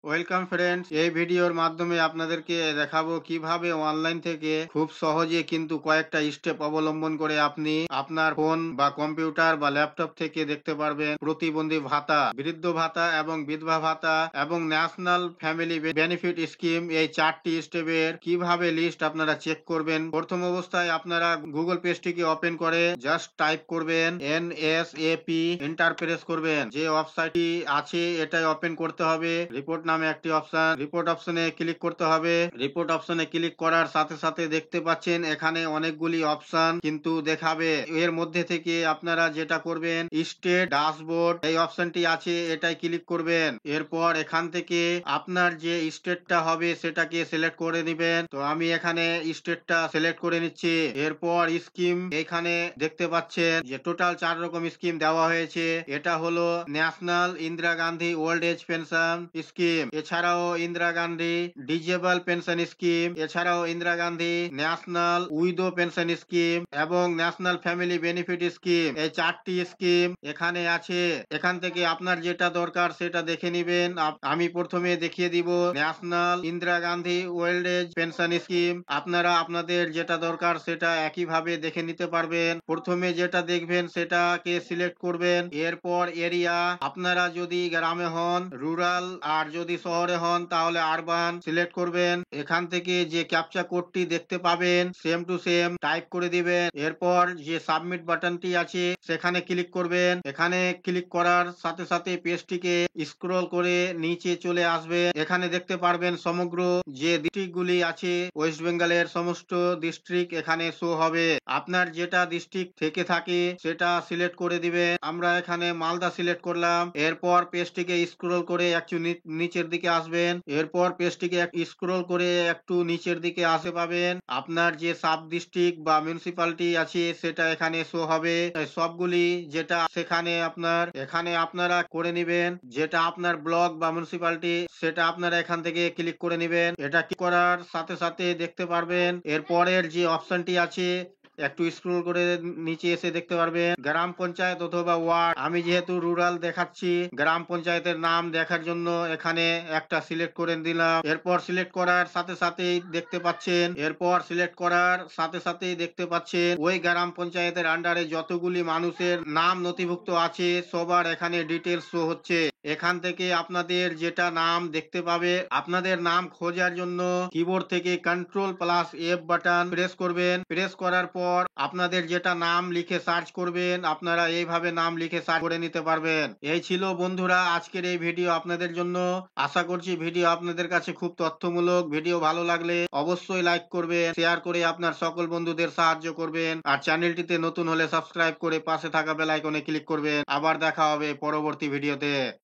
Welcome friends, এই ভিডিওর মাধ্যমে আপনাদেরকে দেখাবো কিভাবে অনলাইন থেকে খুব সহজে কিন্তু কয়েকটা স্টেপ অবলম্বন করে আপনি আপনার ফোন বা কম্পিউটার বা ল্যাপটপ থেকে দেখতে পারবেন প্রতিবন্ধী ভাতা, বৃদ্ধ ভাতা এবং বিধবা ভাতা এবং ন্যাশনাল ফ্যামিলি বেনিফিট স্কিম। এই চারটি স্টেপের কিভাবে লিস্ট আপনারা চেক করবেন। প্রথম অবস্থায় আপনারা গুগল পেজটিকে ওপেন করে জাস্ট টাইপ করবেন NSAP, এন্টার প্রেস করবেন। যে ওয়েবসাইটটি আছে এটাই ওপেন করতে হবে। রিপোর্ট নামে একটি অপশন, রিপোর্ট অপশনে ক্লিক করতে হবে। রিপোর্ট অপশনে ক্লিক করার সাথে সাথে দেখতে পাচ্ছেন এখানে অনেকগুলি অপশন কিন্তু দেখাবে। এর মধ্যে থেকে আপনারা যেটা করবেন, স্টেট ড্যাশবোর্ড এই অপশনটি আছে, এটাই ক্লিক করবেন। এরপর এখান থেকে আপনার যে স্টেটটা হবে সেটাকে সিলেক্ট করে নেবেন। তো আমি এখানে স্টেটটা সিলেক্ট করে নিচ্ছি। এরপর স্কিম, এখানে দেখতে পাচ্ছেন যে টোটাল 4 রকম স্কিম দেওয়া হয়েছে। এটা হলো national Indira Gandhi old age pension scheme, এছাড়াও Indira Gandhi disable pension scheme, এছাড়াও Indira Gandhi national widow pension scheme এবং ন্যাশনাল ফ্যামিলি বেনিফিট স্কিম। এই চারটি স্কিম এখানে আছে। এখান থেকে আপনার যেটা দরকার সেটা দেখে নিবেন। আমি প্রথমে দেখিয়ে দিব national Indira Gandhi old age pension scheme. আপনারা আপনাদের যেটা দরকার সেটা একইভাবে দেখে নিতে পারবেন। প্রথমে যেটা দেখবেন সেটাকে সিলেক্ট করবেন। এরপর এরিয়া, আপনারা যদি গ্রামে হন রুরাল, আর যদি শহরে হন তাহলে আরবান সিলেক্ট করবেন। এখান থেকে যে ক্যাপচা কোডটি দেখতে পাবেন সেম টু সেম টাইপ করে দিবেন। এরপর যে সাবমিট বাটনটি আছে সেখানে ক্লিক করবেন। এখানে ক্লিক করার সাথে সাথে পেজটিকে স্ক্রল করে নিচে চলে আসবে। এখানে দেখতে পারবেন সমগ্র যে ডিস্ট্রিক্টগুলি আছে ওয়েস্ট বেঙ্গলের সমস্ত ডিস্ট্রিক্ট এখানে শো হবে। আপনার যেটা ডিস্ট্রিক্ট থেকে থাকে সেটা সিলেক্ট করে দিবেন। আমরা এখানে মালদা সিলেক্ট করলাম। এরপর পেজটিকে স্ক্রল করে একটু নিচের দিকে আসবেন। এরপর পেজটিকে স্ক্রল করে একটু নিচের দিকে আসে পাবেন আপনার যে সাব ডিস্ট্রিক্ট বা মিউনিসিপালিটি আছে সেটা এখানে শো হবে। সবগুলি যেটা সেখানে এখানে আপনারা করে নিবেন। যেটা আপনার ব্লক বা মিউনিসিপালিটি সেটা আপনারা এখান থেকে ক্লিক করে নিবেন। এটা কি করার সাথে সাথে দেখতে পারবেন এরপরের যে অপশনটি আছে, একটু স্ক্রল করে নিচে এসে দেখতে পারবেন গ্রাম পঞ্চায়েত অথবা ওয়ার্ড। আমি যেহেতু রুরাল দেখাচ্ছি, গ্রাম পঞ্চায়েতের নাম দেখার জন্য এখানে একটা সিলেক্ট করে দিলাম। এরপর সিলেক্ট করার সাথে সাথেই দেখতে পাচ্ছেন ওই গ্রাম পঞ্চায়েতের আন্ডারে যতগুলি মানুষের নাম নথিভুক্ত আছে সবার এখানে ডিটেলস শো হচ্ছে। এখান থেকে আপনাদের যেটা নাম দেখতে পাবে, আপনাদের নাম খোঁজার জন্য কিবোর্ড থেকে Ctrl+F বাটন প্রেস করবেন। প্রেস করার পর আপনাদের যেটা নাম লিখে সার্চ করবেন, আপনারা এইভাবে নাম লিখে সার্চ করে নিতে পারবেন। এই ছিল বন্ধুরা আজকের এই ভিডিও আপনাদের জন্য। আশা করছি ভিডিও আপনাদের কাছে খুব তথ্যমূলক। ভিডিও ভালো লাগলে অবশ্যই লাইক করবেন, শেয়ার করে আপনার সকল বন্ধুদের সাহায্য করবেন, আর চ্যানেলটিতে নতুন হলে সাবস্ক্রাইব করে পাশে থাকা বেল আইকনে ক্লিক করবেন। আবার দেখা হবে পরবর্তী ভিডিওতে।